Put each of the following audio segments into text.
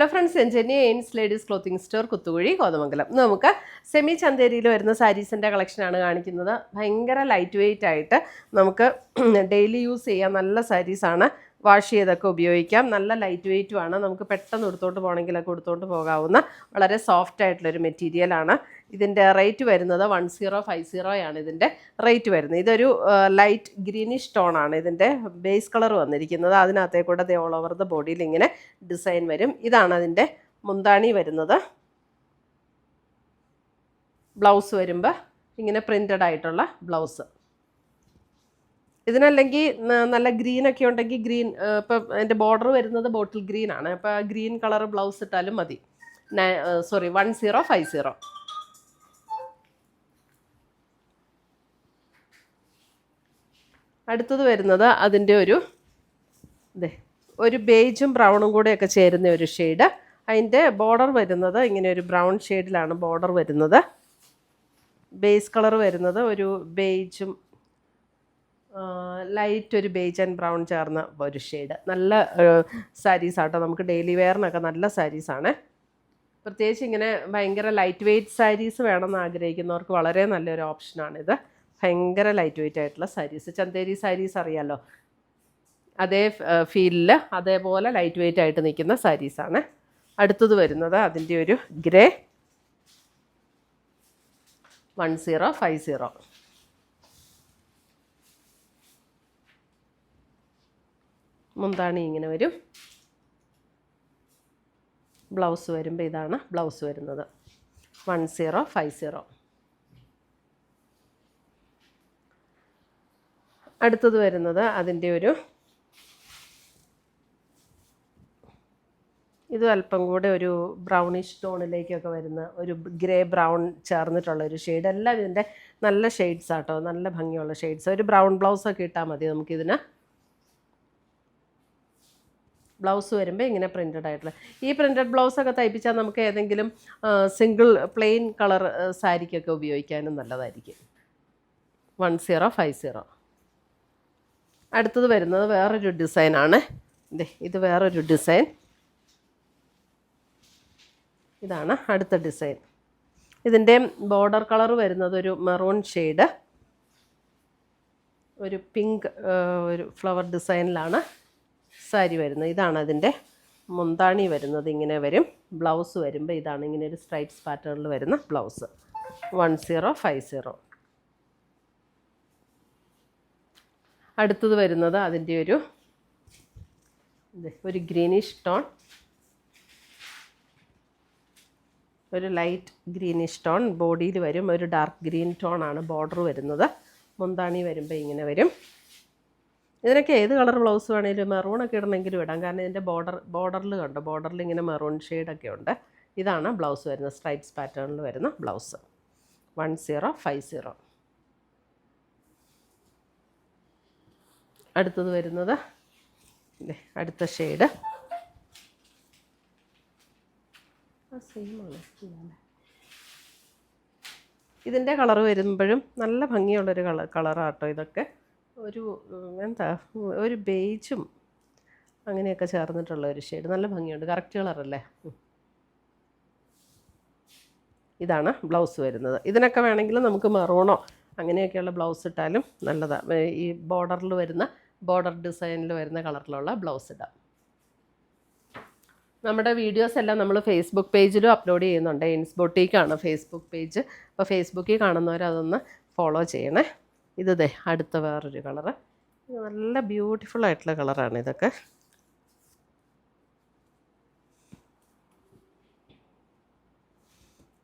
Hello friends, എൻജനി എയിൻസ് ladies clothing store Kuthukuzhi Kothamangalam. നമുക്ക് സെമി ചന്തേരിയിൽ വരുന്ന സാരീസിൻ്റെ കളക്ഷനാണ് കാണിക്കുന്നത്. ഭയങ്കര ലൈറ്റ് വെയ്റ്റ് ആയിട്ട് നമുക്ക് ഡെയിലി യൂസ് ചെയ്യാൻ നല്ല സാരീസാണ്. വാഷ് ചെയ്തൊക്കെ ഉപയോഗിക്കാം. നല്ല ലൈറ്റ് വെയ്റ്റുമാണ്. നമുക്ക് പെട്ടെന്ന് എടുത്തോണ്ട് പോകണമെങ്കിലൊക്കെ എടുത്തോണ്ട് പോകാവുന്ന വളരെ സോഫ്റ്റ് ആയിട്ടുള്ളൊരു മെറ്റീരിയലാണ്. ഇതിൻ്റെ റേറ്റ് വരുന്നത് 1050 ആണ് ഇതിൻ്റെ റേറ്റ് വരുന്നത്. ഇതൊരു ലൈറ്റ് ഗ്രീനിഷ് ടോണാണ് ഇതിൻ്റെ ബേസ് കളർ വന്നിരിക്കുന്നത്. അതിനകത്തേക്കൂടെ ഓൾ ഓവർ ദ ബോഡിയിൽ ഇങ്ങനെ ഡിസൈൻ വരും. ഇതാണ് അതിൻ്റെ മുന്താണി വരുന്നത്. ബ്ലൗസ് വരുമ്പോൾ ഇങ്ങനെ പ്രിൻ്റഡ് ആയിട്ടുള്ള ബ്ലൗസ്. ഇതിനല്ലെങ്കിൽ നല്ല ഗ്രീനൊക്കെ ഉണ്ടെങ്കിൽ ഗ്രീൻ, ഇപ്പം എൻ്റെ ബോർഡർ വരുന്നത് ബോട്ടിൽ ഗ്രീൻ ആണ്. അപ്പോൾ ഗ്രീൻ കളർ ബ്ലൗസ് ഇട്ടാലും മതി. 1050. അടുത്തത് വരുന്നത് അതിൻ്റെ ഒരു ബേജും ബ്രൗണും കൂടെയൊക്കെ ചേരുന്ന ഒരു ഷെയ്ഡ്. അതിൻ്റെ ബോർഡർ വരുന്നത് ഇങ്ങനെ ഒരു ബ്രൗൺ ഷെയ്ഡിലാണ് ബോർഡർ വരുന്നത്. ബേസ് കളർ വരുന്നത് ഒരു ബേജും ലൈറ്റ് ഒരു ബേജ് ആൻഡ് ബ്രൗൺ ചേർന്ന ഒരു ഷെയ്ഡ്. നല്ല സാരീസാട്ടോ, നമുക്ക് ഡെയിലി വെയറിനൊക്കെ നല്ല സാരീസാണ്. പ്രത്യേകിച്ച് ഇങ്ങനെ ഭയങ്കര ലൈറ്റ് വെയ്റ്റ് സാരീസ് വേണമെന്ന് ആഗ്രഹിക്കുന്നവർക്ക് വളരെ നല്ലൊരു ഓപ്ഷനാണിത്. ഭയങ്കര ലൈറ്റ് വെയ്റ്റ് ആയിട്ടുള്ള സാരീസ്, ചന്തേരി സാരീസ് അറിയാമല്ലോ, അതേ ഫീലിൽ അതേപോലെ ലൈറ്റ് വെയ്റ്റ് ആയിട്ട് നിൽക്കുന്ന സാരീസാണ്. അടുത്തത് വരുന്നത് അതിൻ്റെ ഒരു ഗ്രേ 1050. മുന്താണി ഇങ്ങനെ വരും. ബ്ലൗസ് വരുമ്പോൾ ഇതാണ് ബ്ലൗസ് വരുന്നത്. 1050. അടുത്തത് വരുന്നത് അതിൻ്റെ ഇത് അല്പം കൂടെ ഒരു ബ്രൗണിഷ് ടോണിലേക്കൊക്കെ വരുന്ന ഒരു ഗ്രേ ബ്രൗൺ ചേർന്നിട്ടുള്ളൊരു ഷെയ്ഡ്. എല്ലാം ഇതിൻ്റെ നല്ല ഷെയ്ഡ്സ് ആട്ടോ, നല്ല ഭംഗിയുള്ള ഷെയ്ഡ്സ്. ഒരു ബ്രൗൺ ബ്ലൗസൊക്കെ ഇട്ടാൽ മതി നമുക്കിതിന്. ബ്ലൗസ് വരുമ്പോൾ ഇങ്ങനെ പ്രിൻ്റഡ് ആയിട്ടുള്ള ഈ പ്രിൻ്റഡ് ബ്ലൗസൊക്കെ തയ്പ്പിച്ചാൽ നമുക്ക് ഏതെങ്കിലും സിംഗിൾ പ്ലെയിൻ കളർ സാരിക്കൊക്കെ ഉപയോഗിക്കാനും നല്ലതായിരിക്കും. 1050. അടുത്തത് വരുന്നത് വേറൊരു ഡിസൈനാണ്. ഇത് വേറൊരു ഡിസൈൻ. ഇതാണ് അടുത്ത ഡിസൈൻ. ഇതിൻ്റെ ബോർഡർ കളർ വരുന്നത് ഒരു മെറൂൺ ഷെയ്ഡ്, ഒരു പിങ്ക് ഒരു ഫ്ലവർ ഡിസൈനിലാണ് സാരി വരുന്നത്. ഇതാണ് അതിൻ്റെ മുന്താണി വരുന്നത്. ഇങ്ങനെ വരും. ബ്ലൗസ് വരുമ്പോൾ ഇതാണ് ഇങ്ങനെ ഒരു സ്ട്രൈപ്സ് പാറ്റേണിൽ വരുന്ന ബ്ലൗസ്. 1050. അടുത്തത് വരുന്നത് അതിൻ്റെ ഒരു ഗ്രീനിഷ് ടോൺ, ഒരു ലൈറ്റ് ഗ്രീനിഷ് ടോൺ ബോഡിയിൽ വരും. ഒരു ഡാർക്ക് ഗ്രീൻ ടോൺ ആണ് ബോർഡർ വരുന്നത്. മുന്താണി വരുമ്പോൾ ഇങ്ങനെ വരും. ഇതിനൊക്കെ ഏത് കളർ ബ്ലൗസ് വേണമെങ്കിലും മെറൂണൊക്കെ ഇടണമെങ്കിലും ഇടാം. കാരണം ഇതിൻ്റെ ബോർഡറിൽ കണ്ടോ, ബോർഡറിൽ ഇങ്ങനെ മെറൂൺ ഷെയ്ഡൊക്കെ ഉണ്ട്. ഇതാണ് ബ്ലൗസ് വരുന്നത്. സ്ട്രൈപ്സ് പാറ്റേണിൽ വരുന്ന ബ്ലൗസ്. 1050. അടുത്തത് വരുന്നത് അടുത്ത ഷെയ്ഡ് സെയിമാണ്. ഇതിൻ്റെ കളർ വരുമ്പോഴും നല്ല ഭംഗിയുള്ളൊരു കളറാട്ടോ ഇതൊക്കെ. ഒരു ബേജും അങ്ങനെയൊക്കെ ചേർന്നിട്ടുള്ള ഒരു ഷെയ്ഡ്. നല്ല ഭംഗിയുണ്ട്. കറക്റ്റ് കളറല്ലേ. ഇതാണ് ബ്ലൗസ് വരുന്നത്. ഇതിനൊക്കെ വേണമെങ്കിൽ നമുക്ക് മെറൂണോ അങ്ങനെയൊക്കെയുള്ള ബ്ലൗസ് ഇട്ടാലും നല്ലതാണ്. ഈ ബോർഡറിൽ വരുന്ന ബോർഡർ ഡിസൈനിൽ വരുന്ന കളറിലുള്ള ബ്ലൗസ് ഇടാം. നമ്മുടെ വീഡിയോസ് എല്ലാം നമ്മൾ ഫേസ്ബുക്ക് പേജിലും അപ്ലോഡ് ചെയ്യുന്നുണ്ട്. എയിൻസ് ബൊട്ടീക്കാണ് ഫേസ്ബുക്ക് പേജ്. അപ്പോൾ ഫേസ്ബുക്കിൽ കാണുന്നവർ അതൊന്ന് ഫോളോ ചെയ്യണേ. ഇത് അടുത്ത വേറൊരു കളറ്. നല്ല ബ്യൂട്ടിഫുൾ ആയിട്ടുള്ള കളറാണ് ഇതൊക്കെ.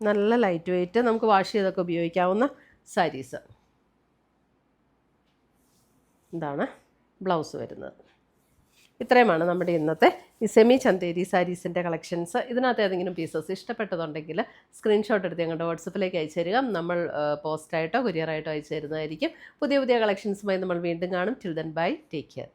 നല്ല ലൈറ്റ് വെയ്റ്റ്, നമുക്ക് വാഷ് ചെയ്തൊക്കെ ഉപയോഗിക്കാവുന്ന സാരീസ്. ഇതാണ് ബ്ലൗസ് വരുന്നത്. ഇത്രയുമാണ് നമ്മുടെ ഇന്നത്തെ ഈ സെമി ചന്തേരി സാരീസിൻ്റെ കളക്ഷൻസ്. ഇതിനകത്ത് ഏതെങ്കിലും പീസസ് ഇഷ്ടപ്പെട്ടതുണ്ടെങ്കിൽ സ്ക്രീൻഷോട്ട് എടുത്ത് ഞങ്ങളുടെ വാട്സപ്പിലേക്ക് അയച്ചു തരിക. നമ്മൾ പോസ്റ്റായിട്ടോ കൊറിയറായിട്ടോ അയച്ചു തരുന്നതായിരിക്കും. പുതിയ കളക്ഷൻസുമായി നമ്മൾ വീണ്ടും കാണും. Till then bye, take care.